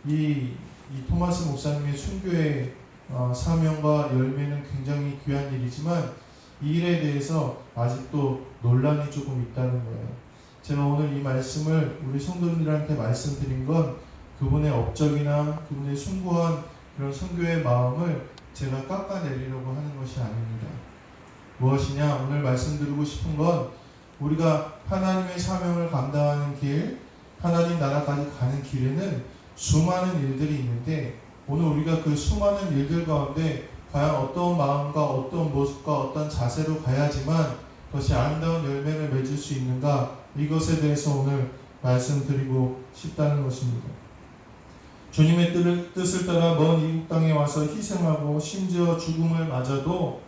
이 토마스 목사님의 순교의 사명과 열매는 굉장히 귀한 일이지만 이 일에 대해서 아직도 논란이 조금 있다는 거예요. 제가 오늘 이 말씀을 우리 성도님들한테 말씀드린 건 그분의 업적이나 그분의 숭고한 그런 선교의 마음을 제가 깎아내리려고 하는 것이 아닙니다. 무엇이냐? 오늘 말씀드리고 싶은 건 우리가 하나님의 사명을 감당하는 길, 하나님 나라까지 가는 길에는 수많은 일들이 있는데 오늘 우리가 그 수많은 일들 가운데 과연 어떤 마음과 어떤 모습과 어떤 자세로 가야지만 그것이 아름다운 열매를 맺을 수 있는가, 이것에 대해서 오늘 말씀드리고 싶다는 것입니다. 주님의 뜻을 따라 먼 이국 땅에 와서 희생하고 심지어 죽음을 맞아도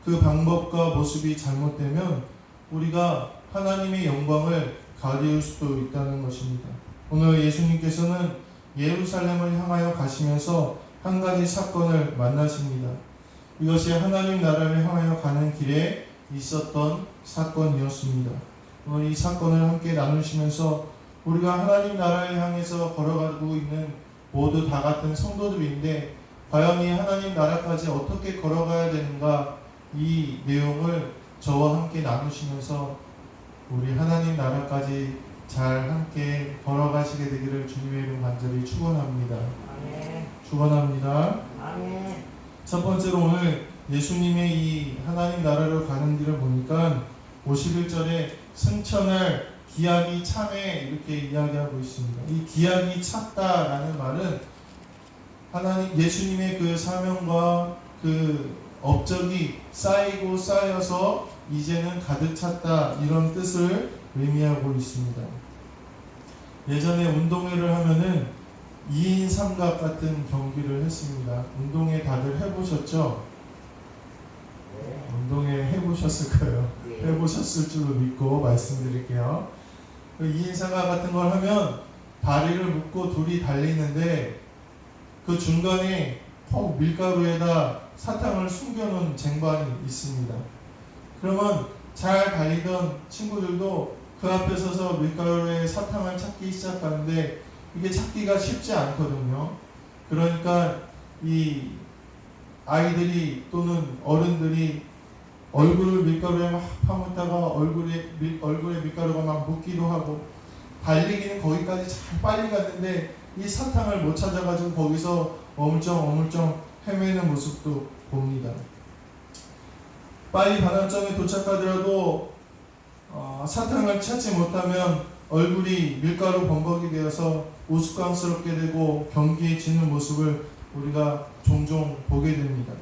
그 방법과 모습이 잘못되면 우리가 하나님의 영광을 가리울 수도 있다는 것입니다. 오늘 예수님께서는 예루살렘을 향하여 가시면서 한 가지 사건을 만나십니다. 이것이 하나님 나라를 향하여 가는 길에 있었던 사건이었습니다. 오늘 이 사건을 함께 나누시면서 우리가 하나님 나라를 향해서 걸어가고 있는 모두 다 같은 성도들인데 과연 이 하나님 나라까지 어떻게 걸어가야 되는가, 이 내용을 저와 함께 나누시면서 우리 하나님 나라까지 잘 함께 걸어가시게 되기를 주님의 이름 간절히 축원합니다. 아멘. 축원합니다. 아멘. 첫 번째로 오늘 예수님의 이 하나님 나라로 가는 길을 보니까 51절에 승천할 기약이 차매 이렇게 이야기하고 있습니다. 이 기약이 찼다라는 말은 하나님 예수님의 그 사명과 그 업적이 쌓이고 쌓여서 이제는 가득 찼다, 이런 뜻을 의미하고 있습니다. 예전에 운동회를 하면은 2인 삼각 같은 경기를 했습니다. 운동회 다들 해보셨죠? 네. 운동회 해보셨을 거예요. 네. 해보셨을 줄로 믿고 말씀드릴게요. 그 2인 삼각 같은 걸 하면 다리를 묶고 둘이 달리는데 그 중간에 밀가루에다 사탕을 숨겨놓은 쟁반이 있습니다. 그러면 잘 달리던 친구들도 그 앞에 서서 밀가루에 사탕을 찾기 시작하는데 이게 찾기가 쉽지 않거든요. 그러니까 이 아이들이 또는 어른들이 얼굴을 밀가루에 막 파묻다가 얼굴에 밀가루가 막 묻기도 하고, 달리기는 거기까지 잘 빨리 갔는데 이 사탕을 못 찾아가지고 거기서 어물쩡 헤매는 모습도 봅니다. 빨리 반환점에 도착하더라도 사탕을 찾지 못하면 얼굴이 밀가루 범벅이 되어서 우스꽝스럽게 되고 경기에 지는 모습을 우리가 종종 보게 됩니다.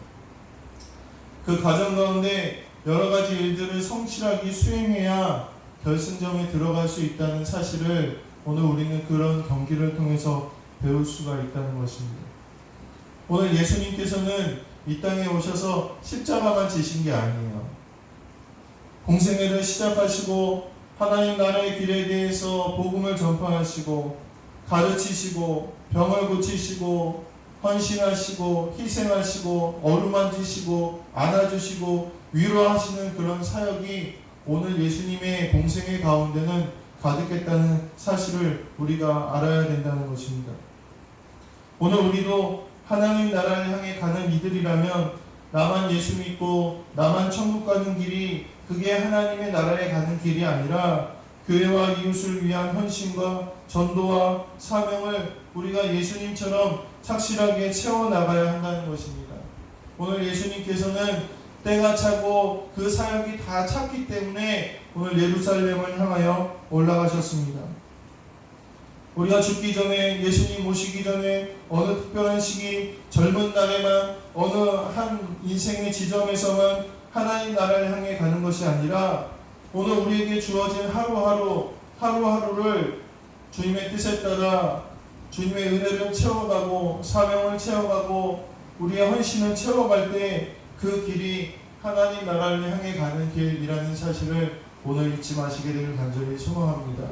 그 과정 가운데 여러 가지 일들을 성실하게 수행해야 결승점에 들어갈 수 있다는 사실을 오늘 우리는 그런 경기를 통해서 배울 수가 있다는 것입니다. 오늘 예수님께서는 이 땅에 오셔서 십자가만 지신 게 아니에요. 공생애를 시작하시고 하나님 나라의 길에 대해서 복음을 전파하시고 가르치시고 병을 고치시고 헌신하시고 희생하시고 어루만지시고 안아주시고 위로하시는 그런 사역이 오늘 예수님의 공생애 가운데는 가득했다는 사실을 우리가 알아야 된다는 것입니다. 오늘 우리도 하나님 나라를 향해 가는 이들이라면 나만 예수 믿고 나만 천국 가는 길이 그게 하나님의 나라에 가는 길이 아니라 교회와 이웃을 위한 헌신과 전도와 사명을 우리가 예수님처럼 착실하게 채워나가야 한다는 것입니다. 오늘 예수님께서는 때가 차고 그 사역이 다 찼기 때문에 오늘 예루살렘을 향하여 올라가셨습니다. 우리가 죽기 전에, 예수님 모시기 전에 어느 특별한 시기, 젊은 날에만 어느 한 인생의 지점에서만 하나님 나라를 향해 가는 것이 아니라 오늘 우리에게 주어진 하루하루를 주님의 뜻에 따라 주님의 은혜를 채워가고 사명을 채워가고 우리의 헌신을 채워갈 때 그 길이 하나님 나라를 향해 가는 길이라는 사실을 오늘 잊지 마시게 되길 간절히 소망합니다.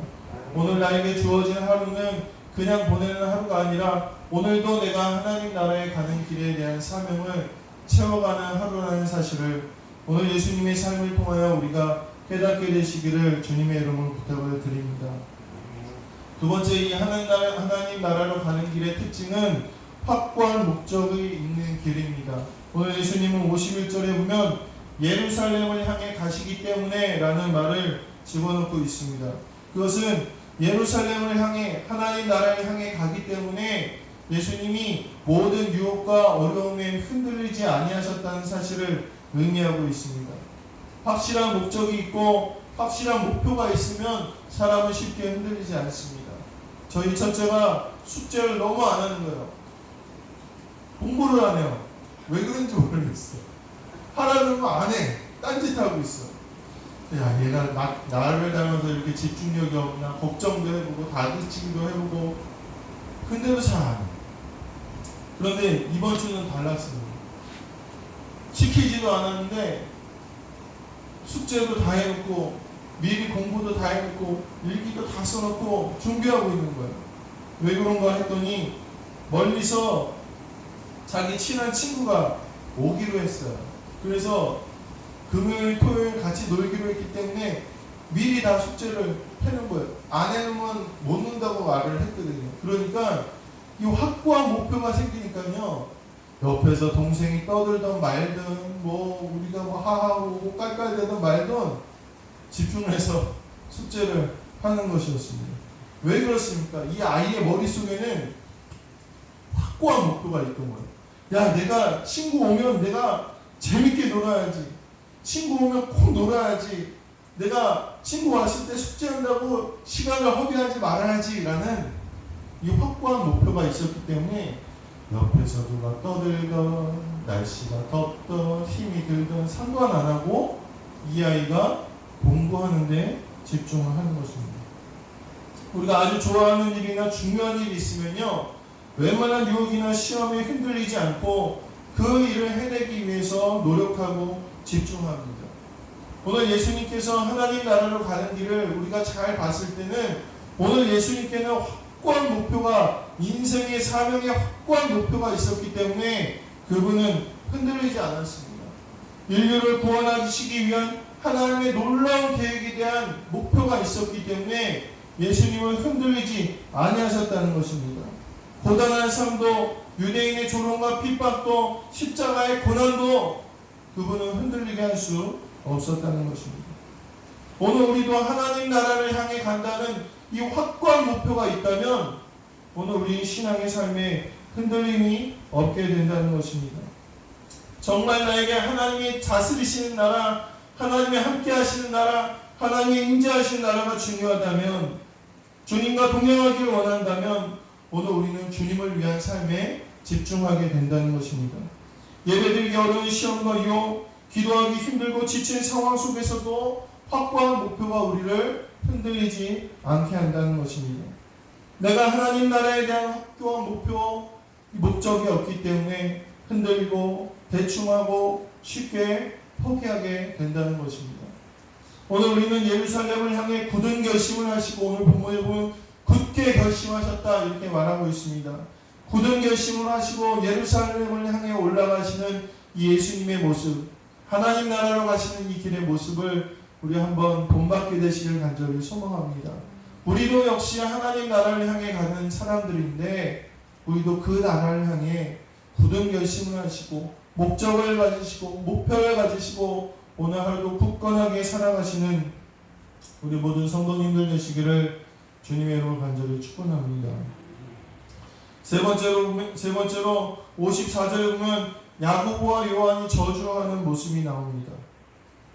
오늘 나에게 주어진 하루는 그냥 보내는 하루가 아니라 오늘도 내가 하나님 나라에 가는 길에 대한 사명을 채워가는 하루라는 사실을 오늘 예수님의 삶을 통하여 우리가 깨닫게 되시기를 주님의 이름으로 부탁을 드립니다. 두 번째, 이 하나님 나라로 가는 길의 특징은 확고한 목적이 있는 길입니다. 오늘 예수님은 51절에 보면 예루살렘을 향해 가시기 때문에 라는 말을 집어넣고 있습니다. 그것은 예루살렘을 향해, 하나님 나라를 향해 가기 때문에 예수님이 모든 유혹과 어려움에 흔들리지 아니하셨다는 사실을 의미하고 있습니다. 확실한 목적이 있고 확실한 목표가 있으면 사람은 쉽게 흔들리지 않습니다. 저희 첫째가 숙제를 너무 안 하는 거예요. 공부를 안 해요. 왜 그런지 모르겠어. 하라는 거 안 해. 딴짓하고 있어. 야, 얘가 나를 닮아서 이렇게 집중력이 없나 걱정도 해보고 다그치기도 해보고 근데도 잘 안 해. 그런데 이번 주는 달랐습니다. 시키지도 않았는데 숙제도 다 해놓고 미리 공부도 다 해놓고 일기도 다 써놓고 준비하고 있는 거예요. 왜 그런가 했더니 멀리서 자기 친한 친구가 오기로 했어요. 그래서 금요일, 토요일 같이 놀기로 했기 때문에 미리 다 숙제를 해놓은 거예요. 안 해놓으면 못 논다고 말을 했거든요. 그러니까 이 확고한 목표가 생기니까요. 옆에서 동생이 떠들던 말든 뭐 우리가 뭐 하하고 깔깔대던 말든 집중을 해서 숙제를 하는 것이었습니다. 왜 그렇습니까? 이 아이의 머릿속에는 확고한 목표가 있던 거예요. 야, 내가 친구 오면 내가 재밌게 놀아야지. 친구 오면 꼭 놀아야지. 내가 친구 왔을 때 숙제한다고 시간을 허비하지 말아야지 라는 이 확고한 목표가 있었기 때문에 옆에서 누가 떠들던 날씨가 덥던 힘이 들던 상관 안 하고 이 아이가 공부하는데 집중을 하는 것입니다. 우리가 아주 좋아하는 일이나 중요한 일이 있으면요, 웬만한 유혹이나 시험에 흔들리지 않고 그 일을 해내기 위해서 노력하고 집중합니다. 오늘 예수님께서 하나님 나라로 가는 길을 우리가 잘 봤을 때는 오늘 예수님께는 확고한 목표가, 인생의 사명의 확고한 목표가 있었기 때문에 그분은 흔들리지 않았습니다. 인류를 구원하시기 위한 하나님의 놀라운 계획에 대한 목표가 있었기 때문에 예수님은 흔들리지 아니하셨다는 것입니다. 고단한 삶도, 유대인의 조롱과 핍박도, 십자가의 고난도 그분은 흔들리게 할 수 없었다는 것입니다. 오늘 우리도 하나님 나라를 향해 간다는 이 확고한 목표가 있다면 오늘 우리 신앙의 삶에 흔들림이 없게 된다는 것입니다. 정말 나에게 하나님이 다스리시는 나라, 하나님이 함께 하시는 나라, 하나님이 임재하시는 나라가 중요하다면, 주님과 동행하기를 원한다면 오늘 우리는 주님을 위한 삶에 집중하게 된다는 것입니다. 예배드리기 어려운 시험과 유혹, 기도하기 힘들고 지친 상황 속에서도 확고한 목표가 우리를 흔들리지 않게 한다는 것입니다. 내가 하나님 나라에 대한 확고한 목적이 없기 때문에 흔들리고 대충하고 쉽게 포기하게 된다는 것입니다. 오늘 우리는 예루살렘을 향해 굳은 결심을 하시고, 오늘 본문에 보면 굳게 결심하셨다 이렇게 말하고 있습니다. 굳은 결심을 하시고 예루살렘을 향해 올라가시는 이 예수님의 모습, 하나님 나라로 가시는 이 길의 모습을 우리 한번 본받게 되시길 간절히 소망합니다. 우리도 역시 하나님 나라를 향해 가는 사람들인데 우리도 그 나라를 향해 굳은 결심을 하시고 목적을 가지시고 목표를 가지시고 오늘 하루도 굳건하게 살아가시는 우리 모든 성도님들 되시기를 주님의 이름으로 간절히 축원합니다. 세 번째로 54절에 보면 야고보와 요한이 저주하는 모습이 나옵니다.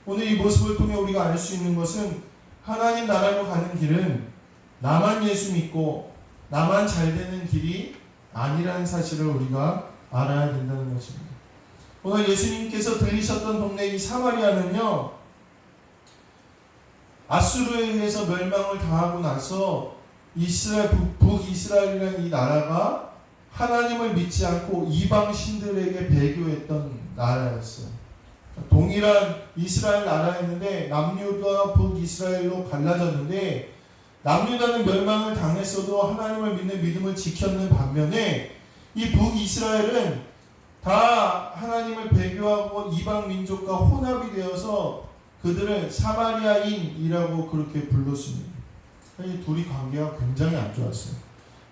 오늘 이 모습을 통해 우리가 알 수 있는 것은 하나님 나라로 가는 길은 나만 예수 믿고 나만 잘 되는 길이 아니라는 사실을 우리가 알아야 된다는 것입니다. 오늘 예수님께서 들리셨던 동네 이 사마리아는요, 아수르에 의해서 멸망을 당하고 나서 북이스라엘이라는 이 나라가 하나님을 믿지 않고 이방 신들에게 배교했던 나라였어요. 동일한 이스라엘 나라였는데 남유다와 북이스라엘로 갈라졌는데, 남유다는 멸망을 당했어도 하나님을 믿는 믿음을 지켰는 반면에 이 북이스라엘은 다 하나님을 배교하고 이방 민족과 혼합이 되어서 그들을 사마리아인이라고 그렇게 불렀습니다. 이 둘이 관계가 굉장히 안 좋았어요.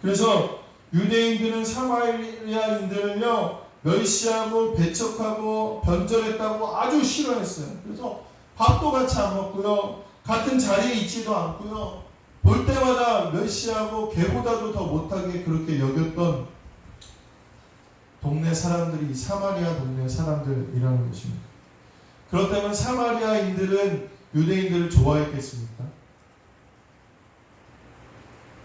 그래서 유대인들은 사마리아인들을요 멸시하고 배척하고 변절했다고 아주 싫어했어요. 그래서 밥도 같이 안 먹고요, 같은 자리에 있지도 않고요, 볼 때마다 멸시하고 개보다도 더 못하게 그렇게 여겼던 동네 사람들이 사마리아 동네 사람들이라는 것입니다. 그렇다면 사마리아인들은 유대인들을 좋아했겠습니까?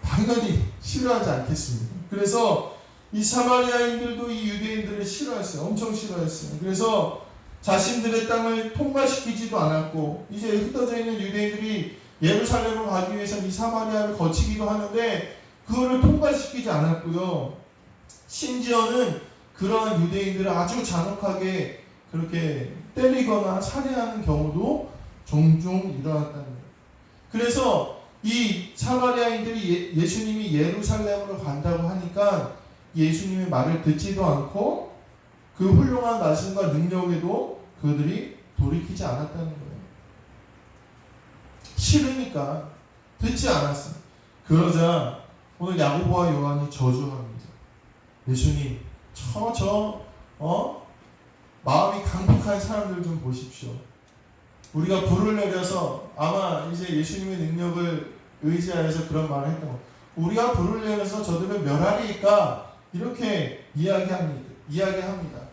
당연히 싫어하지 않겠습니까? 그래서 이 사마리아인들도 이 유대인들을 싫어했어요. 엄청 싫어했어요. 그래서 자신들의 땅을 통과시키지도 않았고, 이제 흩어져 있는 유대인들이 예루살렘으로 가기 위해서 이 사마리아를 거치기도 하는데 그거를 통과시키지 않았고요. 심지어는 그러한 유대인들을 아주 잔혹하게 그렇게 때리거나 살해하는 경우도 종종 일어났다는 거예요. 그래서 이 사마리아인들이 예수님이 예루살렘으로 간다고 하니까 예수님의 말을 듣지도 않고 그 훌륭한 말씀과 능력에도 그들이 돌이키지 않았다는 거예요. 싫으니까 듣지 않았어요. 그러자 오늘 야고보와 요한이 저주합니다. 예수님, 마음이 강팍한 사람들 좀 보십시오. 우리가 불을 내려서, 아마 이제 예수님의 능력을 의지하여서 그런 말을 했던 거, 우리가 불을 내려서 저들을 멸하리까 이렇게 이야기합니다.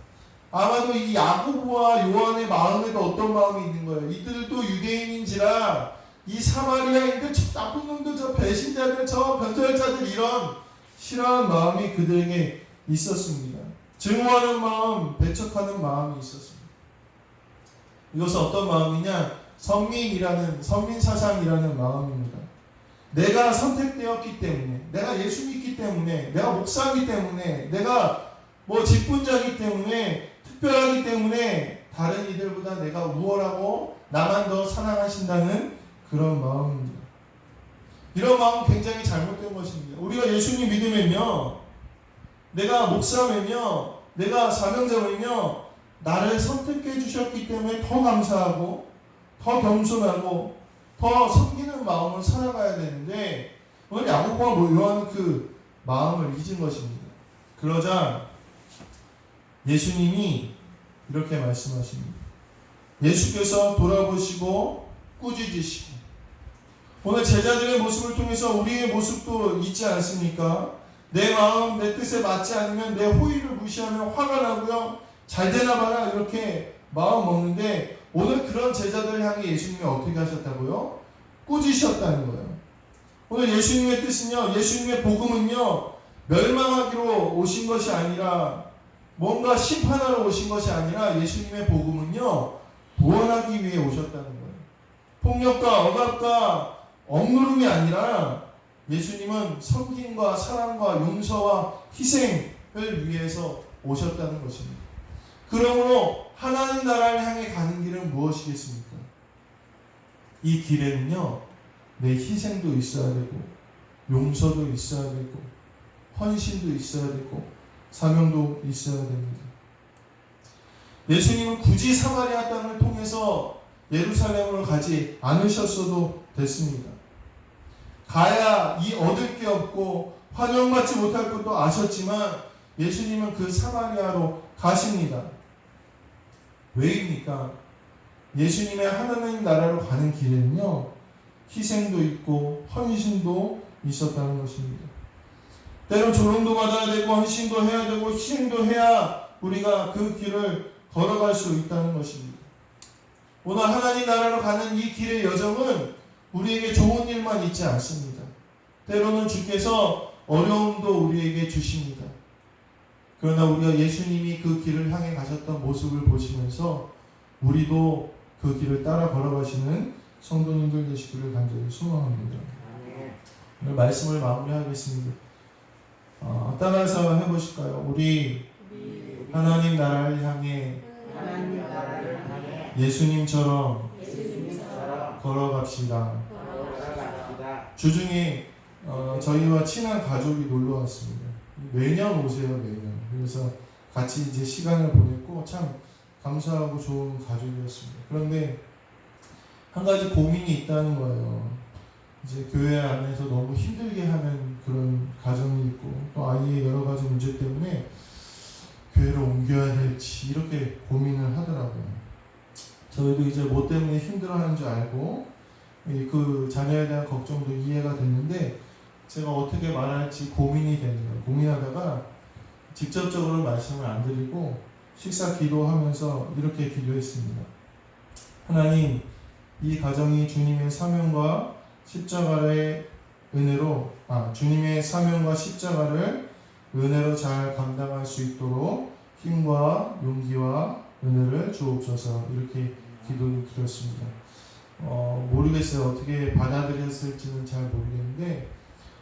아마도 이 야고보와 요한의 마음에도 어떤 마음이 있는 거예요. 이들도 유대인인지라 이 사마리아인들, 저 나쁜 놈들, 저 배신자들, 저 변절자들, 이런 싫어하는 마음이 그들에게 있었습니다. 증오하는 마음, 배척하는 마음이 있었습니다. 이것은 어떤 마음이냐? 선민사상이라는 마음입니다. 내가 선택되었기 때문에, 내가 예수 믿기 때문에, 내가 목사이기 때문에, 내가 직분자이기 때문에, 특별하기 때문에 다른 이들보다 내가 우월하고 나만 더 사랑하신다는 그런 마음입니다. 이런 마음은 굉장히 잘못된 것입니다. 우리가 예수님 믿으면요, 내가 목사면요, 내가 사명자면요, 나를 선택해 주셨기 때문에 더 감사하고 더 겸손하고 더 섬기는 마음을 살아가야 되는데, 오늘 야고보와 요한은 그 마음을 잊은 것입니다. 그러자 예수님이 이렇게 말씀하십니다. 예수께서 돌아보시고 꾸짖으시고, 오늘 제자들의 모습을 통해서 우리의 모습도 있지 않습니까? 내 마음, 내 뜻에 맞지 않으면 내 호의를 무시하면 화가 나고요, 잘 되나 봐라 이렇게 마음 먹는데, 오늘 그런 제자들을 향해 예수님이 어떻게 하셨다고요? 꾸짖으셨다는 거예요. 오늘 예수님의 뜻은요, 예수님의 복음은요, 멸망하기로 오신 것이 아니라, 뭔가 심판하러 오신 것이 아니라, 예수님의 복음은요, 구원하기 위해 오셨다는 거예요. 폭력과 억압과 억누름이 아니라 예수님은 섬김과 사랑과 용서와 희생을 위해서 오셨다는 것입니다. 그러므로 하나님 나라를 향해 가는 길은 무엇이겠습니까? 이 길에는요, 내 희생도 있어야 되고, 용서도 있어야 되고, 헌신도 있어야 되고, 사명도 있어야 됩니다. 예수님은 굳이 사마리아 땅을 통해서 예루살렘으로 가지 않으셨어도 됐습니다. 가야 얻을 게 없고 환영받지 못할 것도 아셨지만 예수님은 그 사마리아로 가십니다. 왜입니까? 예수님의 하나님 나라로 가는 길에는요, 희생도 있고 헌신도 있었다는 것입니다. 때로 조롱도 받아야 되고 헌신도 해야 되고 희생도 해야 우리가 그 길을 걸어갈 수 있다는 것입니다. 오늘 하나님 나라로 가는 이 길의 여정은 우리에게 좋은 일만 있지 않습니다. 때로는 주께서 어려움도 우리에게 주십니다. 그러나 우리가 예수님이 그 길을 향해 가셨던 모습을 보시면서 우리도 그 길을 따라 걸어가시는 성도님들 되시기를 간절히 소망합니다. 오늘 말씀을 마무리하겠습니다. 따라서 해보실까요? 우리 하나님 나라를 향해 예수님처럼 걸어갑시다. 주중에 저희와 친한 가족이 놀러 왔습니다. 매년 오세요, 매년. 그래서 같이 이제 시간을 보냈고 참 감사하고 좋은 가족이었습니다. 그런데 한 가지 고민이 있다는 거예요. 이제 교회 안에서 너무 힘들게 하는 그런 가정이 있고 또 아이의 여러 가지 문제 때문에 교회를 옮겨야 될지 이렇게 고민을 하더라고요. 저희도 이제 뭐 때문에 힘들어하는 줄 알고 그 자녀에 대한 걱정도 이해가 됐는데 제가 어떻게 말할지 고민이 되는 거예요. 고민하다가 직접적으로 말씀을 안 드리고 식사 기도하면서 이렇게 기도했습니다. 하나님, 이 가정이 주님의 사명과 십자가의 은혜로 주님의 사명과 십자가를 은혜로 잘 감당할 수 있도록 힘과 용기와 은혜를 주옵소서 이렇게 기도를 드렸습니다. 모르겠어요. 어떻게 받아들였을지는 잘 모르겠는데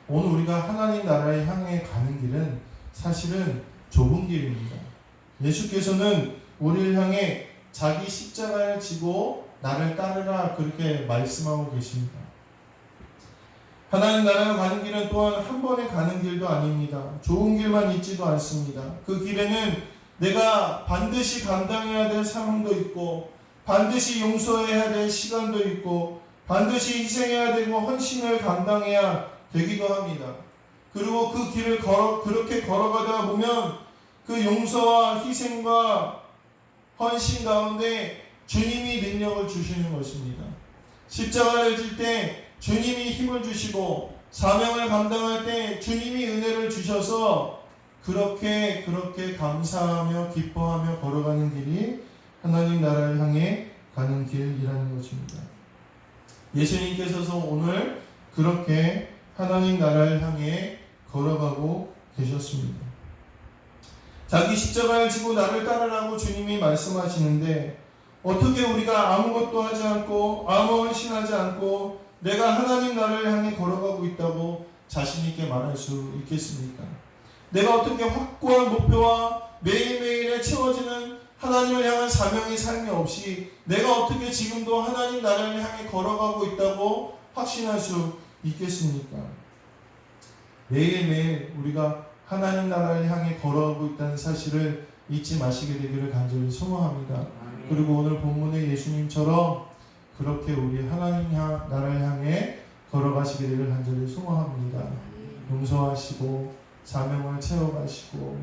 오늘 우리가 하나님 나라에 향해 가는 길은 사실은 좁은 길입니다. 예수께서는 우리를 향해 자기 십자가를 지고 나를 따르라 그렇게 말씀하고 계십니다. 하나님 나라에 가는 길은 또한 한 번에 가는 길도 아닙니다. 좋은 길만 있지도 않습니다. 그 길에는 내가 반드시 감당해야 될 사명도 있고 반드시 용서해야 될 시간도 있고 반드시 희생해야 되고 헌신을 감당해야 되기도 합니다. 그리고 그 길을 그렇게 걸어가다 보면 그 용서와 희생과 헌신 가운데 주님이 능력을 주시는 것입니다. 십자가를 질 때 주님이 힘을 주시고 사명을 감당할 때 주님이 은혜를 주셔서 그렇게 감사하며 기뻐하며 걸어가는 길이 하나님 나라를 향해 가는 길이라는 것입니다. 예수님께서도 오늘 그렇게 하나님 나라를 향해 걸어가고 계셨습니다. 자기 십자가를 지고 나를 따르라고 주님이 말씀하시는데 어떻게 우리가 아무것도 하지 않고 아무 헌신하지 않고 내가 하나님 나라를 향해 걸어가고 있다고 자신 있게 말할 수 있겠습니까? 내가 어떻게 확고한 목표와 매일매일에 채워지는 하나님을 향한 사명의 삶이 없이 내가 어떻게 지금도 하나님 나라를 향해 걸어가고 있다고 확신할 수 있겠습니까? 매일매일 우리가 하나님 나라를 향해 걸어가고 있다는 사실을 잊지 마시게 되기를 간절히 소망합니다. 그리고 오늘 본문의 예수님처럼 그렇게 우리 하나님 나라를 향해 걸어가시게 되기를 간절히 소망합니다. 용서하시고 사명을 채워가시고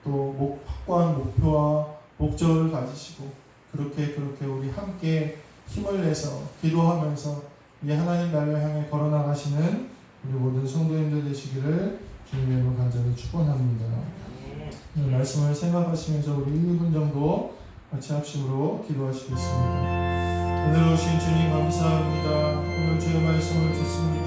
또 확고한 목표와 목적을 가지시고 그렇게 우리 함께 힘을 내서 기도하면서 이 하나님 나라를 향해 걸어나가시는 우리 모든 성도님들 되시기를 주님의 이름으로 간절히 축원합니다. 말씀을 생각하시면서 우리 1분 정도 같이 합심으로 기도하시겠습니다. 오늘 오신 주님 감사합니다. 오늘 주의 말씀을 듣습니다.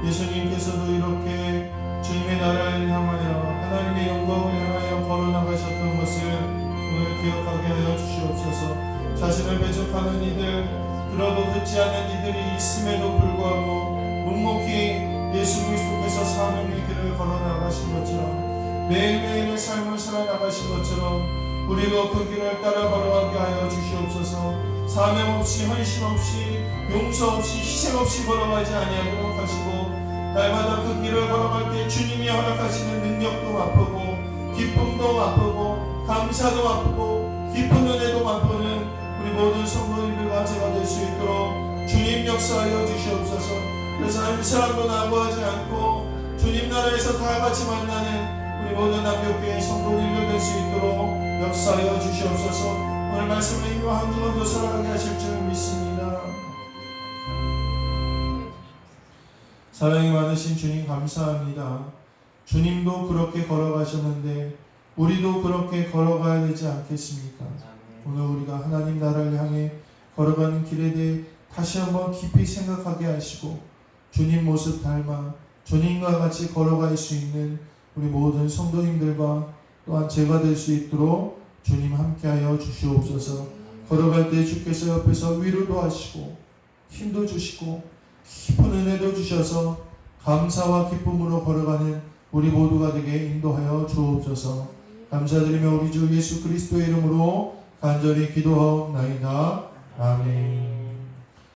예수님께서도 이렇게 주님의 나라를 향하여 하나님의 영광을 향하여 걸어나가셨던 것을 오늘 기억하게 하여 주시옵소서. 자신을 배척하는 이들, 들어도 듣지 않는 이들이 있음에도 불구하고 묵묵히 예수 그리스도께서 사명의 길을 걸어나가신 것처럼 매일매일의 삶을 살아나가신 것처럼 우리도 그 길을 따라 걸어가게 하여 주시옵소서. 사명 없이 헌신 없이 용서 없이 희생 없이 걸어가지 아니하도록 하시고 날마다 그 길을 걸어갈 때 주님이 허락하시는 능력도 맛보고 기쁨도 맛보고 감사도 맛보고 깊은 은혜도 맛보는 우리 모든 성도님들과 제가 될 수 있도록 주님 역사하여 주시옵소서. 그래서 한 사람도 나무하지 않고 주님 나라에서 다 같이 만나는 우리 모든 남교교의 성도님들 될 수 있도록 역사하여 주시옵소서. 오늘 말씀을 힘과 한 주간 더 살아가게 하실 줄 믿습니다. 사랑이 많으신 주님 감사합니다. 주님도 그렇게 걸어가셨는데 우리도 그렇게 걸어가야 되지 않겠습니까? 오늘 우리가 하나님 나라를 향해 걸어가는 길에 대해 다시 한번 깊이 생각하게 하시고 주님 모습 닮아 주님과 같이 걸어갈 수 있는 우리 모든 성도님들과 또한 제가 될 수 있도록 주님 함께하여 주시옵소서. 걸어갈 때 주께서 옆에서 위로도 하시고 힘도 주시고 깊은 은혜도 주셔서 감사와 기쁨으로 걸어가는 우리 모두가 되게 인도하여 주옵소서. 감사드리며 우리 주 예수 그리스도의 이름으로 간절히 기도하옵나이다. 아멘.